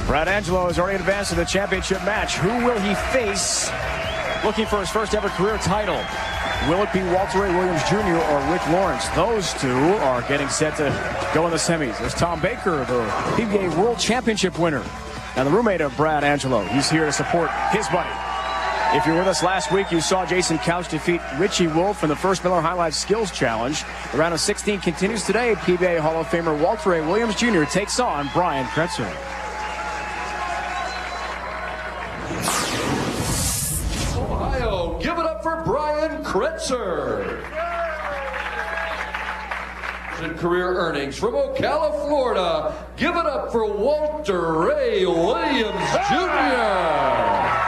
Brad Angelo has already advanced to the championship match. Who will he face looking for his first ever career title? Will it be Walter Ray Williams Jr. or Rick Lawrence? Those two are getting set to go in the semis. There's Tom Baker, the PBA World Championship winner, and the roommate of Brad Angelo. He's here to support his buddy. If you were with us last week, you saw Jason Couch defeat Richie Wolfe in the first Miller High Life Skills Challenge. The round of 16 continues today. PBA Hall of Famer Walter Ray Williams Jr. takes on Brian Kretzer. Ohio, give it up for Brian Kretzer. And career earnings from Ocala, Florida. Give it up for Walter Ray Williams Jr.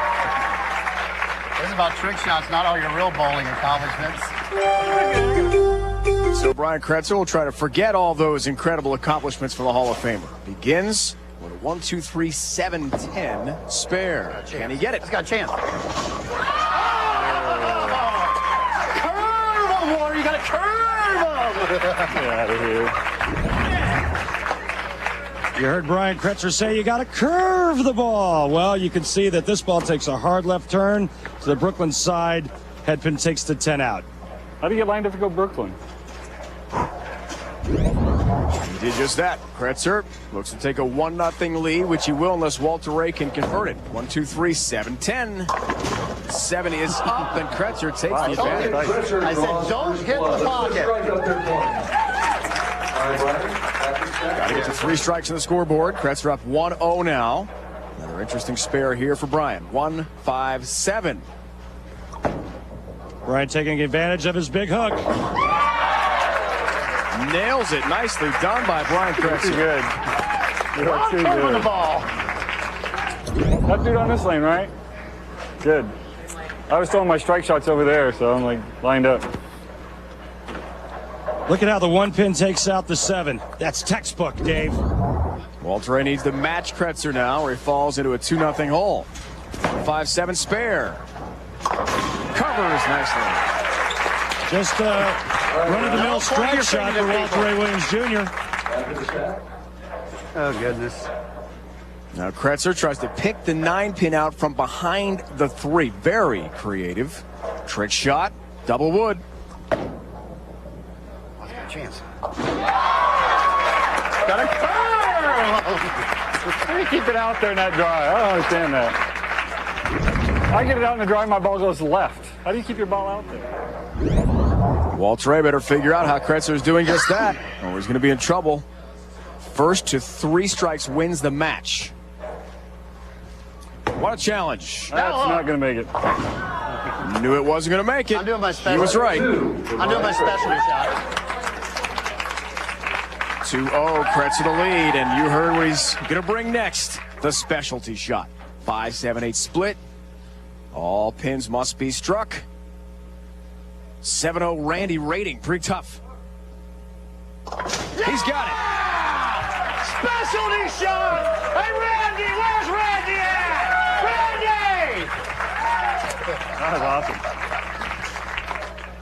This is about trick shots, not all your real bowling accomplishments. So Brian Kretzer will try to forget all those incredible accomplishments for the Hall of Famer. Begins with a 1, 2, 3, 7, 10 spare. Can he get it? He's got a chance. Curve him, Warner. You got to curve him. Get out of here. You heard Brian Kretzer say you got to curve the ball. Well, you can see that this ball takes a hard left turn to the Brooklyn side. Headpin takes the 10 out. How do you get lined up to go Brooklyn? He did just that. Kretzer looks to take a 1-0 lead, which he will unless Walter Ray can convert it. 1, 2, 3, 7, 10. 7 is up, and Kretzer takes the advantage. I said, don't hit the pocket. Got to get to 3 strikes on the scoreboard. Kretzer up 1-0 now. Another interesting spare here for Brian. 1, 5, 7. Brian taking advantage of his big hook. Nails it. Nicely done by Brian Kretzer. Good. You are too good. The ball. That dude on this lane, right? Good. I was throwing my strike shots over there, so I'm like lined up. Look at how the 1 pin takes out the 7. That's textbook, Dave. Walter Ray needs to match Kretzer now, or he falls into a 2-0 hole. 5-7 spare. Covers nicely. Just a run-of-the-mill strike shot for Walter Ray Williams Jr. Oh, goodness. Now Kretzer tries to pick the 9 pin out from behind the 3. Very creative. Trick shot. Double wood. Chance. Got a curve! How do you keep it out there in that dry? I don't understand that. I get it out in the dry, my ball goes left. How do you keep your ball out there? Walter Ray better figure out how Kretzer is doing just that, or he's going to be in trouble. First to 3 strikes wins the match. What a challenge. That's not going to make it. Knew it wasn't going to make it. I'm doing my special. He was right. I'm doing my specialty shot. 2-0, Kretzer the lead, and you heard what he's going to bring next. The specialty shot. 5-7-8 split. All pins must be struck. 7-0 Randy rating. Pretty tough. He's got it. Specialty shot! Hey, Randy! Where's Randy at? Randy! That was awesome.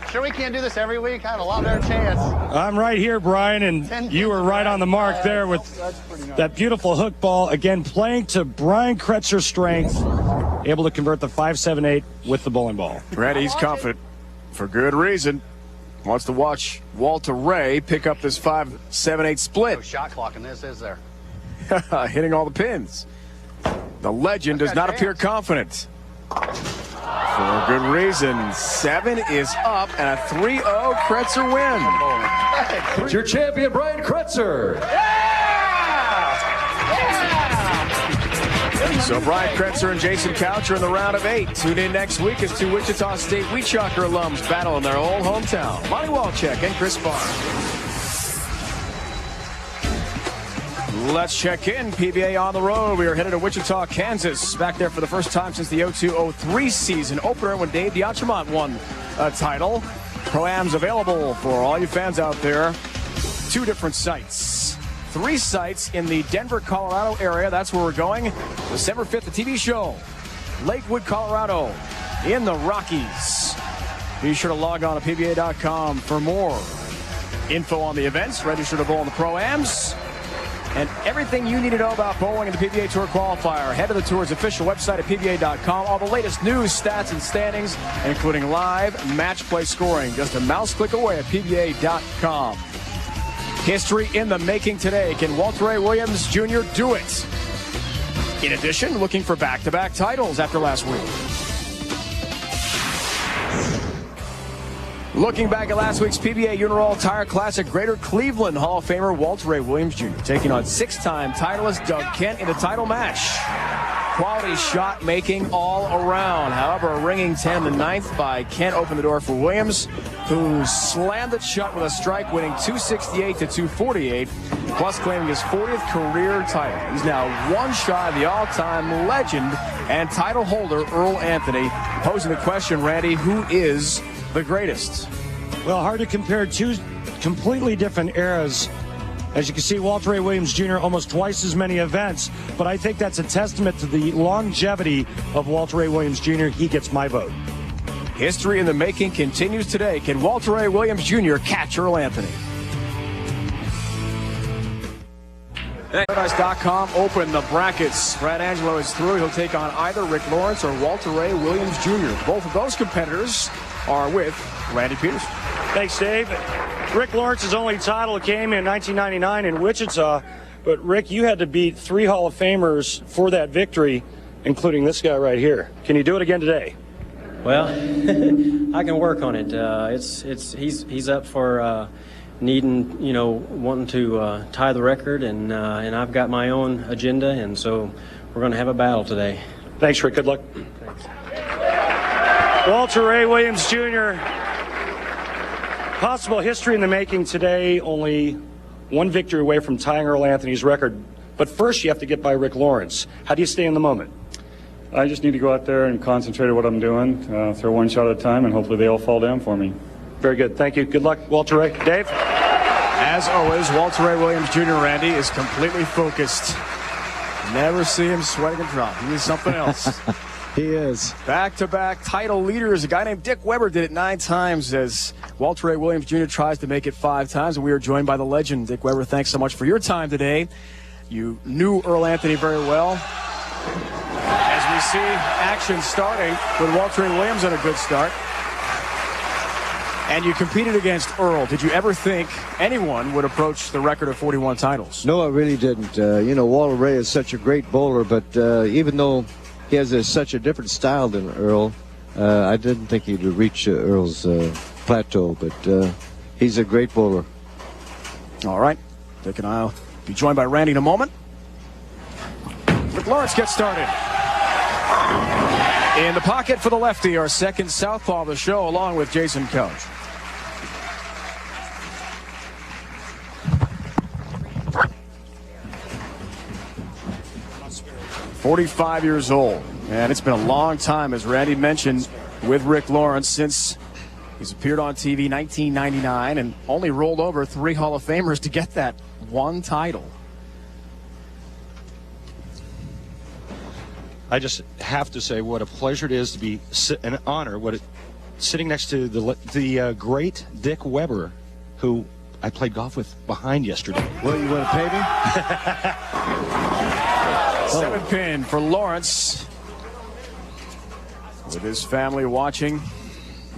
Sure we can't do this every week? I have a lot better chance. I'm right here, Brian, and you were right on the mark there with that beautiful hook ball. Again, playing to Brian Kretzer's strength, able to convert the 5-7-8 with the bowling ball. Randy's confident for good reason. Wants to watch Walter Ray pick up this 5-7-8 split. No shot clock in this, is there? Hitting all the pins. The legend does not appear confident. For good reason. 7 is up, and a 3-0 Kretzer win. It's your champion, Brian Kretzer. So Brian Kretzer and Jason Couch are in the round of 8. Tune in next week as 2 Wichita State Weechocker alums battle in their old hometown. Monty Walchek and Chris Barnes. Let's check in. PBA on the road. We are headed to Wichita, Kansas. Back there for the first time since the 02-03 season opener when Dave Diachamont won a title. Pro-Am's available for all you fans out there. 2 different sites. 3 sites in the Denver, Colorado area. That's where we're going. December 5th, the TV show. Lakewood, Colorado, in the Rockies. Be sure to log on to PBA.com for more info on the events. Register to bowl in the Pro-Ams. and everything you need to know about bowling and the PBA Tour Qualifier. Head to the tour's official website at PBA.com. All the latest news, stats, and standings, including live match play scoring. Just a mouse click away at PBA.com. History in the making today. Can Walter Ray Williams Jr. do it? In addition, looking for back-to-back titles after last week. Looking back at last week's PBA Uniroyal Tire Classic, Greater Cleveland Hall of Famer Walter Ray Williams Jr. taking on six-time titleist Doug Kent in the title match. Quality shot making all around. However, a ringing 10 in the ninth by Kent opened the door for Williams, who slammed it shut with a strike, winning 268 to 248, plus claiming his 40th career title. He's now one shy of the all-time legend and title holder Earl Anthony. Posing the question, Randy, who is the greatest? Well, hard to compare two completely different eras. As you can see, Walter Ray Williams Jr. almost twice as many events, but I think that's a testament to the longevity of Walter Ray Williams Jr. He gets my vote. History in the making continues today. Can Walter Ray Williams Jr. catch Earl Anthony? Paradise.com open the brackets. Brad Angelo is through. He'll take on either Rick Lawrence or Walter Ray Williams Jr. Both of those competitors are with Randy Peterson. Thanks, Dave. Rick Lawrence's only title came in 1999 in Wichita, but Rick, you had to beat 3 Hall of Famers for that victory, including this guy right here. Can you do it again today? Well, I can work on it. He's up for needing, wanting to tie the record, and I've got my own agenda, and so we're going to have a battle today. Thanks, Rick. Good luck. Thanks. Walter Ray Williams Jr. Possible history in the making today. Only one victory away from tying Earl Anthony's record. But first, you have to get by Rick Lawrence. How do you stay in the moment? I just need to go out there and concentrate on what I'm doing, throw one shot at a time, and hopefully they all fall down for me. Very good. Thank you. Good luck, Walter Ray. Dave? As always, Walter Ray Williams Jr., Randy, is completely focused. Never see him sweating a drop. He is something else. He is. Back-to-back title leaders. A guy named Dick Weber did it 9 times as Walter Ray Williams Jr. tries to make it 5 times. And we are joined by the legend, Dick Weber. Thanks so much for your time today. You knew Earl Anthony very well. As we see action starting with Walter Ray Williams on a good start. And you competed against Earl. Did you ever think anyone would approach the record of 41 titles? No, I really didn't. Walter Ray is such a great bowler, but even though he has such a different style than Earl, I didn't think he'd reach Earl's plateau, but he's a great bowler. All right. Dick and I will be joined by Randy in a moment. Rick Lawrence gets started. In the pocket for the lefty, our second southpaw of the show, along with Jason Coach. "45 years old, and it's been a long time, as Randy mentioned, with Rick Lawrence since he's appeared on TV 1999 and only rolled over 3 Hall of Famers to get that one title." I just have to say what a pleasure it is to be an honor. Sitting next to the great Dick Weber, who I played golf with behind yesterday. Well, you want to pay me? 7-pin for Lawrence. With his family watching.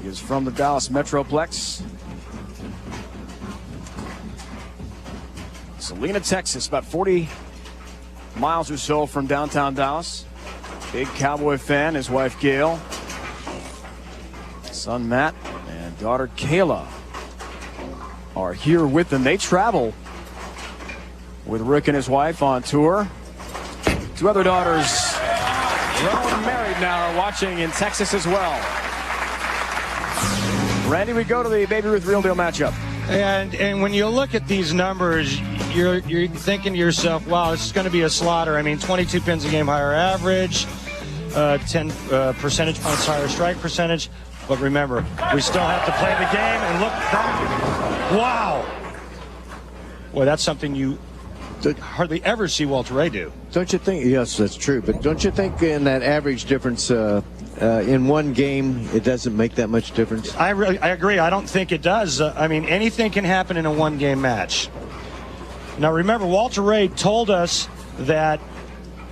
He is from the Dallas Metroplex. Salina, Texas, about 40 miles or so from downtown Dallas. Big Cowboy fan, his wife Gail, son Matt, and daughter Kayla are here with them. They travel with Rick and his wife on tour. 2 other daughters, grown and married now, are watching in Texas as well. Randy, we go to the Baby Ruth Real Deal matchup. And when you look at these numbers, you're thinking to yourself, wow, this is going to be a slaughter. I mean, 22 pins a game higher average, 10 percentage points higher strike percentage. But remember, we still have to play the game and look back. Wow. Well, that's something you hardly ever see Walter Ray do. Don't you think? Yes, that's true. But don't you think in that average difference in one game, it doesn't make that much difference? I agree. I don't think it does. I mean, anything can happen in a one-game match. Now remember, Walter Ray told us that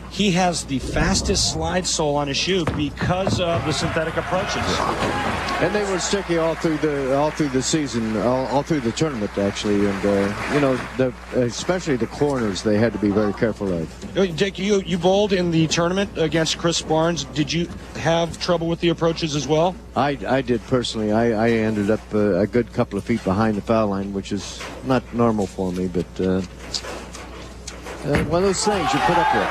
he has the fastest slide sole on his shoe because of the synthetic approaches. And they were sticky all through the season, all through the tournament, actually. And you know, especially the corners, they had to be very careful of. Dick, you bowled in the tournament against Chris Barnes. Did you have trouble with the approaches as well? I did personally. I ended up a good couple of feet behind the foul line, which is not normal for me, but one of those things you put up with.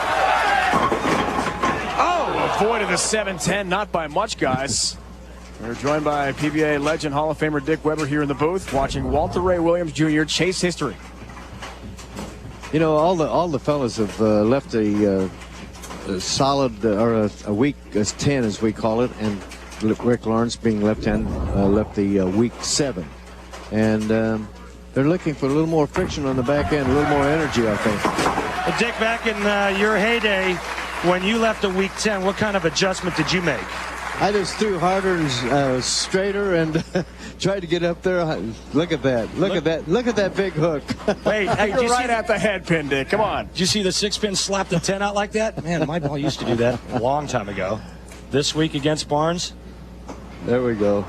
Oh, avoided the 7-10, not by much, guys. We're joined by PBA legend Hall of Famer Dick Weber here in the booth, watching Walter Ray Williams Jr. chase history. You know, all the fellas have left a solid or a week 10, as we call it, and Rick Lawrence being left the week 7, and they're looking for a little more friction on the back end, a little more energy, I think. Well, Dick, back in your heyday, when you left a week 10, what kind of adjustment did you make? I just threw harder and straighter and tried to get up there. Look at that. Look at that. Look at that big hook. Wait, hey, you're right at the head pin, Dick. Come on. Did you see the 6-pin slap the 10 out like that? Man, my ball used to do that a long time ago. This week against Barnes? There we go.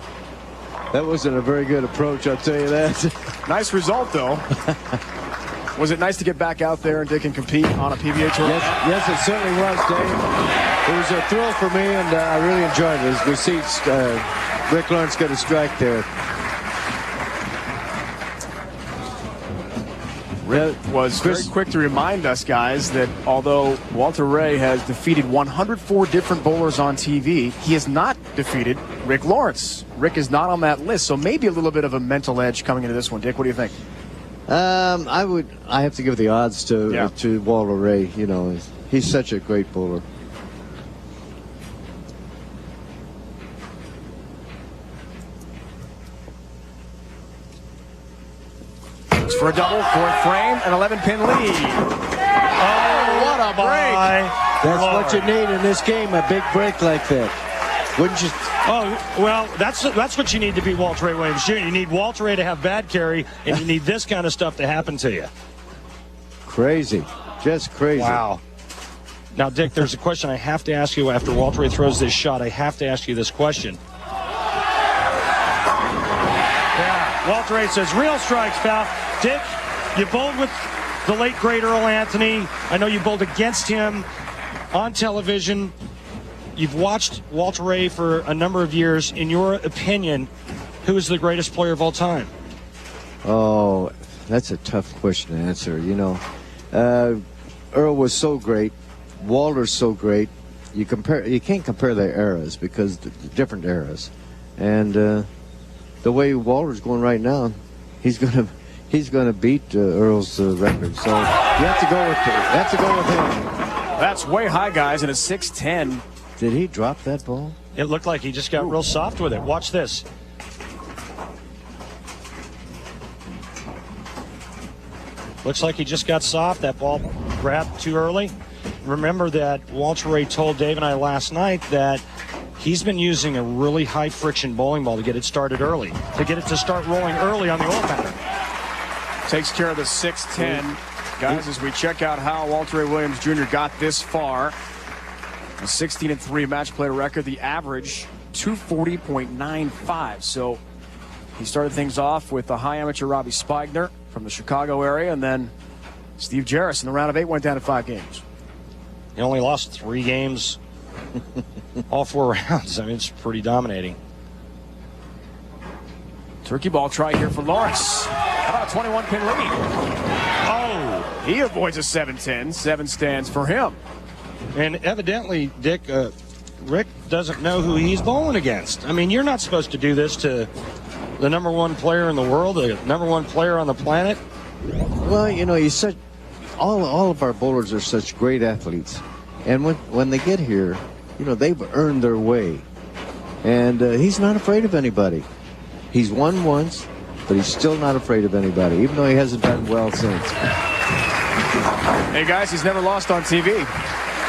That wasn't a very good approach, I'll tell you that. Nice result, though. Was it nice to get back out there and Dick and compete on a PBA tour? Yes, it certainly was, Dave. It was a thrill for me, and I really enjoyed it. As we see Rick Lawrence get a strike there. Rick was very quick to remind us, guys, that although Walter Ray has defeated 104 different bowlers on TV, he has not defeated Rick Lawrence. Rick is not on that list, so maybe a little bit of a mental edge coming into this one. Dick, what do you think? I have to give the odds to Walter Ray. You know, he's such a great bowler. Looks for a double, fourth frame, an 11-pin lead. Oh, what a break! That's what you need in this game, a big break like that. Wouldn't you? Oh, well, that's what you need to beat Walter Ray Williams Jr. You need Walter Ray to have bad carry, and you need this kind of stuff to happen to you. Crazy. Just crazy. Wow. Now, Dick, there's a question I have to ask you after Walter Ray throws this shot. I have to ask you this question. Yeah. Walter Ray says, real strikes, pal. Dick, you bowled with the late, great Earl Anthony. I know you bowled against him on television. You've watched Walter Ray for a number of years. In your opinion, who is the greatest player of all time? Oh, that's a tough question to answer. You know, Earl was so great. Walter's so great. You can't compare their eras because the different eras. And the way Walter's going right now, he's gonna beat Earl's record. So you have to go with him. That's way high, guys, and a 6-10. Did he drop that ball? It looked like he just got real soft with it. Watch this. Looks like he just got soft. That ball grabbed too early. Remember that Walter Ray told Dave and I last night that he's been using a really high friction bowling ball to get it started early, to get it to start rolling early on the oil pattern. Takes care of the 6-10. Guys, as we check out how Walter Ray Williams Jr. got this far, a 16-3 match play record, the average 240.95. So he started things off with the high amateur Robbie Spigner from the Chicago area, and then Steve Jarris in the round of 8 went down to 5 games. He only lost 3 games, all 4 rounds. I mean, it's pretty dominating. Turkey ball try here for Lawrence. How about a 21-pin lead? Oh, he avoids a 7-10. 7 stands for him. And evidently, Dick, Rick doesn't know who he's bowling against. I mean, you're not supposed to do this to the #1 player in the world, the #1 player on the planet. Well, you know, all of our bowlers are such great athletes. And when they get here, you know, they've earned their way. And he's not afraid of anybody. He's won once, but he's still not afraid of anybody, even though he hasn't done well since. Hey, guys, he's never lost on TV.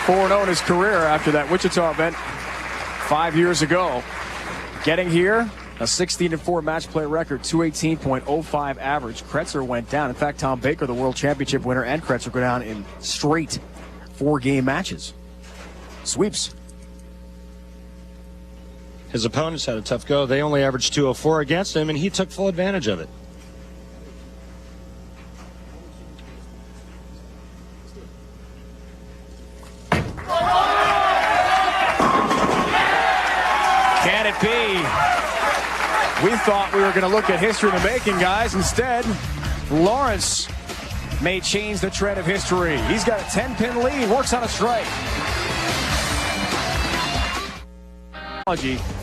4-0 in his career after that Wichita event 5 years ago. Getting here, A 16-4 match play record, 218.05 average. Kretzer went down. In fact, Tom Baker, the world championship winner, and Kretzer go down in straight 4-game matches. Sweeps. His opponents had a tough go. They only averaged 204 against him, and he took full advantage of it. Can it be? We thought we were going to look at history in the making, guys. Instead, Lawrence may change the trend of history. He's got a 10-pin lead, works on a strike.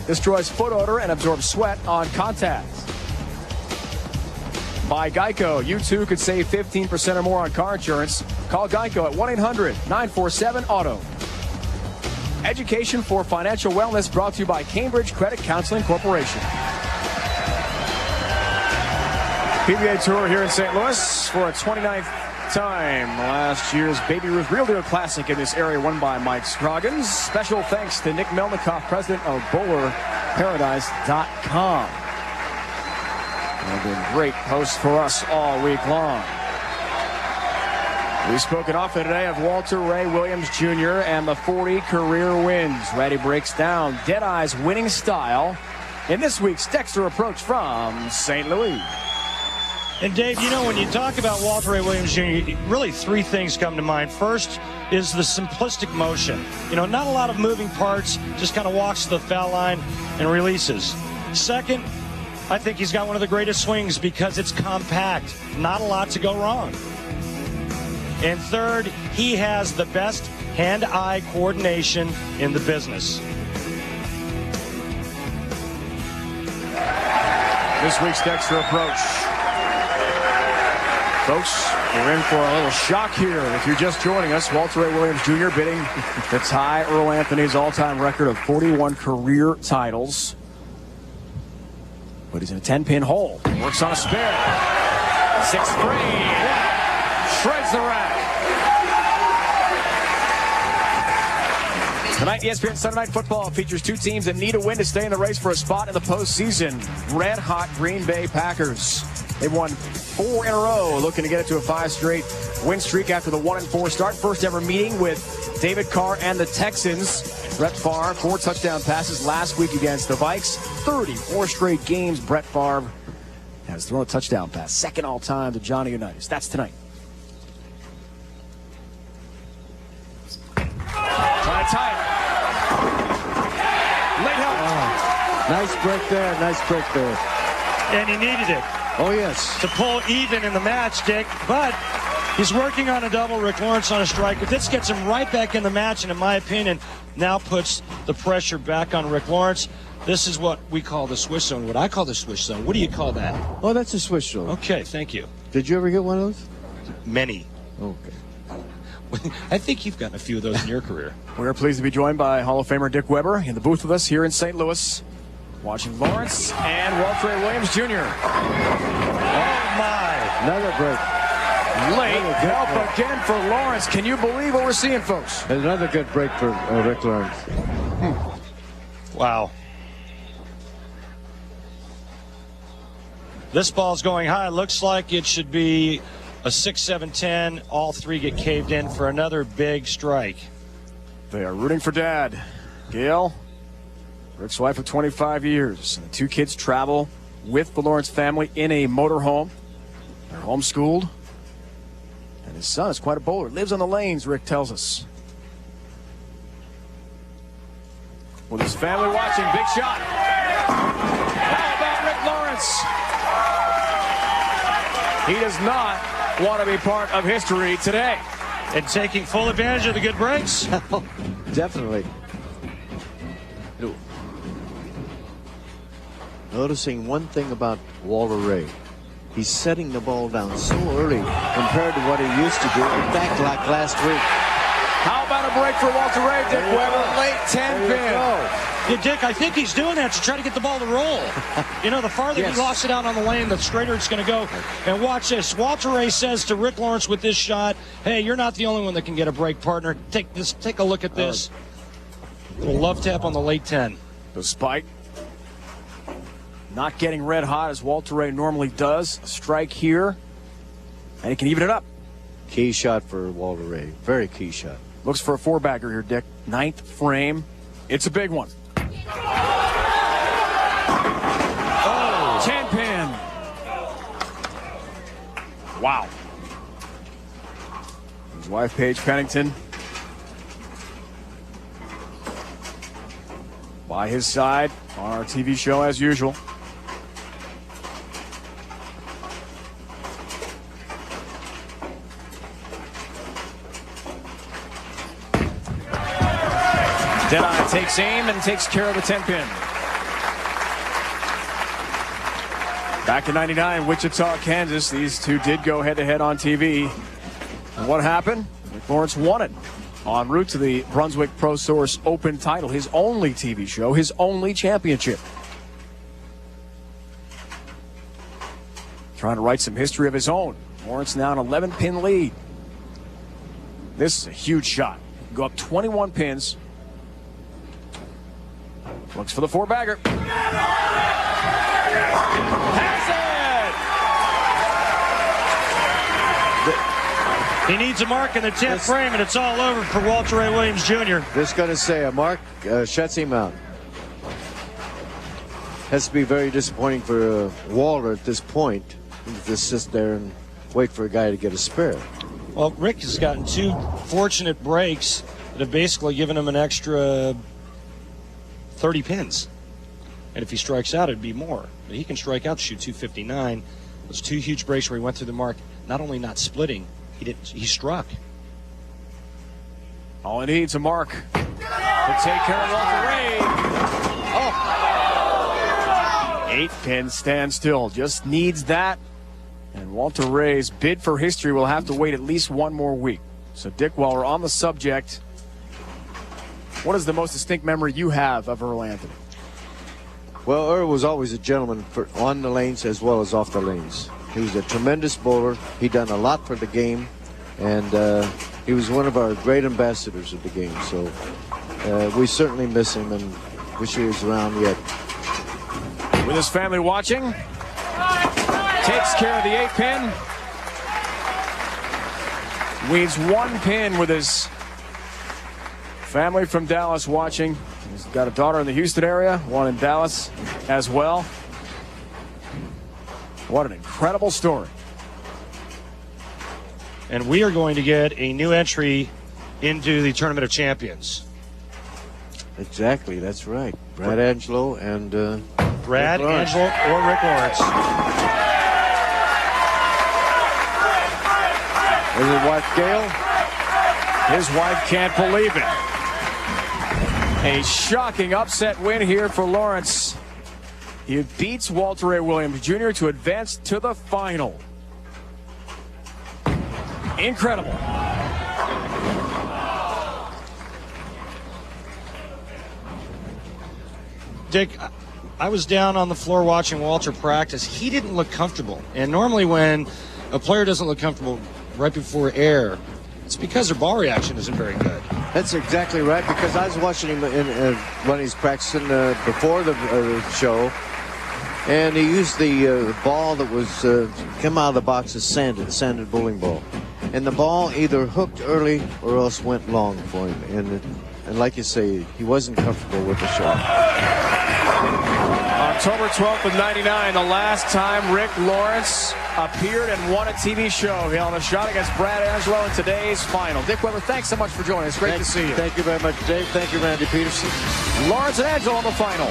Destroys foot odor and absorbs sweat on contact. By Geico, you too could save 15% or more on car insurance. Call Geico at 1-800-947-AUTO. Education for financial wellness brought to you by Cambridge Credit Counseling Corporation. PBA Tour here in St. Louis for a 29th time. Last year's Baby Ruth Real Deal Classic in this area won by Mike Scroggins. Special thanks to Nick Melnikoff, president of BowlerParadise.com. They've been great hosts for us all week long. We've spoken often today of Walter Ray Williams Jr. and the 40 career wins. Ratty breaks down Deadeye's winning style in this week's Dexter Approach from St. Louis. And Dave, you know, when you talk about Walter Ray Williams Jr., really three things come to mind. First is the simplistic motion. You know, not a lot of moving parts, just kind of walks to the foul line and releases. Second, I think he's got one of the greatest swings because it's compact. Not a lot to go wrong. And third, he has the best hand-eye coordination in the business. This week's Dexter Approach. Folks, we're in for a little shock here. If you're just joining us, Walter Ray Williams Jr. bidding to tie Earl Anthony's all-time record of 41 career titles. But he's in a 10-pin hole. Works on a spare. 6-3. Shreds the rack. Tonight, ESPN Sunday Night Football features two teams that need a win to stay in the race for a spot in the postseason. Red-hot Green Bay Packers. They've won 4 in a row, looking to get it to a 5-straight win streak after the 1-4 start. First ever meeting with David Carr and the Texans. Brett Favre, 4 touchdown passes last week against the Vikes. 34 straight games Brett Favre has thrown a touchdown pass. Second all-time to Johnny Unitas. That's tonight. Trying to tie it. Late help. Oh, nice break there. Nice break there. And he needed it. Oh, yes. To pull even in the match, Dick, but he's working on a double. Rick Lawrence on a strike, but this gets him right back in the match, and in my opinion, now puts the pressure back on Rick Lawrence. This is what we call the swish zone, what I call the swish zone. What do you call that? Oh, that's a swish zone. Okay, thank you. Did you ever get one of those? Many. Okay. I think you've gotten a few of those in your career. We're pleased to be joined by Hall of Famer Dick Weber in the booth with us here in St. Louis. Watching Lawrence and Walter Ray Williams Jr. Oh, my. Another break. Late help again for Lawrence. Can you believe what we're seeing, folks? Another good break for Rick Lawrence. Wow. This ball's going high. Looks like it should be a 6-7-10. All three get caved in for another big strike. They are rooting for Dad. Gail, Rick's wife of 25 years. And the two kids travel with the Lawrence family in a motorhome. They're homeschooled. And his son is quite a bowler. Lives on the lanes, Rick tells us. With his family watching, big shot. How about Rick Lawrence? He does not want to be part of history today. And taking full advantage of the good breaks. Definitely. Noticing one thing about Walter Ray. He's setting the ball down so early compared to what he used to do. In fact, like last week. How about a break for Walter Ray, Dick Weber? Late 10-pin. Yeah, Dick, I think he's doing that to try to get the ball to roll. You know, the farther he locks it out on the lane, the straighter it's going to go. And watch this. Walter Ray says to Rick Lawrence with this shot, hey, you're not the only one that can get a break, partner. Take a look at this. Little love tap on the late 10. Despite Not getting red hot as Walter Ray normally does. A strike here, and he can even it up. Key shot for Walter Ray. Very key shot. Looks for a four-bagger here, Dick. 9th frame. It's a big one. Oh, 10-pin. Wow. His wife, Paige Pennington, by his side on our TV show as usual. Deadeye takes aim and takes care of the 10-pin. Back in '99, Wichita, Kansas. These two did go head-to-head on TV. And what happened? Rick Lawrence won it en route to the Brunswick Pro Source Open title, his only TV show, his only championship. Trying to write some history of his own. Lawrence now an 11-pin lead. This is a huge shot. Go up 21 pins. Looks for the four-bagger. Has it! He needs a mark in the 10th frame, and it's all over for Walter Ray Williams Jr. Just going to say a mark shuts him out. Has to be very disappointing for Walter at this point. He just sit there and wait for a guy to get a spare. Well, Rick has gotten two fortunate breaks that have basically given him an extra 30 pins. And if he strikes out, it'd be more. But he can strike out to shoot 259. Those two huge breaks where he went through the mark, not only not splitting, he struck. All he needs a mark to take care of Walter Ray. Oh. 8-pin standstill. Just needs that. And Walter Ray's bid for history will have to wait at least one more week. So, Dick, while we're on the subject, what is the most distinct memory you have of Earl Anthony? Well, Earl was always a gentleman on the lanes as well as off the lanes. He was a tremendous bowler. He done a lot for the game, and he was one of our great ambassadors of the game. So we certainly miss him and wish he was around yet. With his family watching, takes care of the 8-pin. Weeds 1 pin with his family from Dallas watching. He's got a daughter in the Houston area, one in Dallas as well. What an incredible story. And we are going to get a new entry into the Tournament of Champions. Exactly, that's right. Brad Angelo and Brad Angelo or Rick Lawrence. Is his wife Gail? His wife can't believe it. A shocking upset win here for Lawrence. He beats Walter Ray Williams Jr. to advance to the final. Incredible. Dick, I was down on the floor watching Walter practice. He didn't look comfortable. And normally when a player doesn't look comfortable right before air, it's because their ball reaction isn't very good. That's exactly right, because I was watching him when he's practicing before the show, and he used the ball that was came out of the box as sanded bowling ball. And the ball either hooked early or else went long for him. And like you say, he wasn't comfortable with the shot. October 12th of '99, the last time Rick Lawrence appeared and won a TV show. He held a shot against Brad Angelo in today's final. Dick Weber, thanks so much for joining us. Great to see you. Thank you very much, Dave. Thank you, Randy Peterson. Lawrence and Angelo on the final.